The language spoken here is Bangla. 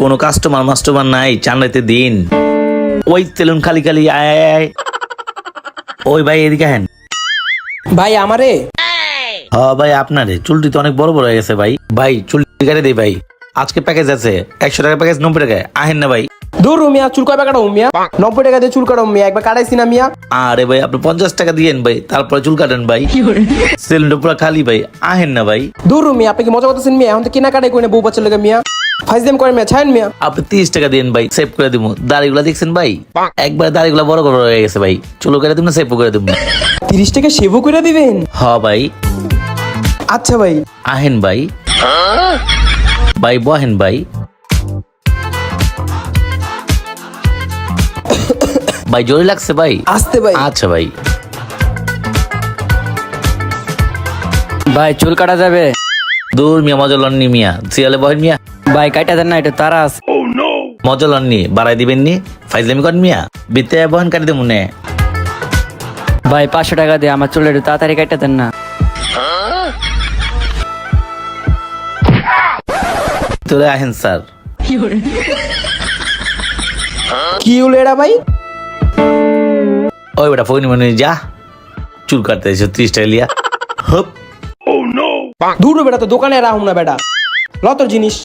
কোনো কাস্টমার মাস্টমার নাই, চান্দাইতে দিন। ওই সেলুন খালি খালি, আয় আয় আয়। ওই ভাই এদিকে হেন। ভাই আমারে হ্যাঁ ভাই আপনারে, চুলটি তো অনেক বড় বড় হয়ে গেছে ভাই। ভাই চুলটি কেটে দিই ভাই, আজকে প্যাকেজ আছে 100 টাকা প্যাকেজ, 90 টাকায় আহেন না ভাই। দূর মিয়া, চুল কয়বার কাটাও মিয়া? 90 টাকা দিয়ে চুল কাটাও মিয়া, একবার কাটাইছি না মিয়া। আরে ভাই আপনি 50 টাকা দিয়েন ভাই, তারপরে চুল কাটেন ভাই। সেলুনটা পুরো খালি ভাই, আহেন না ভাই। দূর মিয়া, আপনি কি মজা করতেছেন মিয়া? এখন তো কেনা কাটাই করে বউ বাচ্চার লেগে মিয়া, ফাইজলাম করে মিয়া, ছাড়েন মিয়া। আপনি 30 টাকা দিন ভাই, সেভ করে দিব। দাড়িগুলা দেখছেন ভাই, একবার দাড়িগুলা বড় বড় হয়ে গেছে ভাই, চুলো করে দিব না সেভ করে দিব। 30 টাকা সেভও করে দিবেন? হ ভাই। আচ্ছা ভাই। আহেন ভাই, ভাই বহেন ভাই। ভাই জোরে লাগছে ভাই? আসতে ভাই। আচ্ছা ভাই। ভাই চুল কাটা যাবে? দূর মিয়া, মজা লননি মিয়া, সিয়ালে বহেন মিয়া। ভাই কাটা দেন না, এটা তারা আছে। মজা লননি, বাড়াই দিবেন নি, ফাইজলামি করেন মিয়া। বিতে বহেন কাটি দেবো নে। ভাই 500 টাকা দিয়ে আমার চুল একটু তাড়াতাড়ি কাটা দেন না। তোরে আহেন স্যার। কি হলো এটা ভাই? ওই বেটা ফোন মানে যা, চুল কাটতে এসে 30 টাকা লিয়া। হপ। দূর বেটা, তো দোকানে রাখুন না বেটা, লতর জিনিস।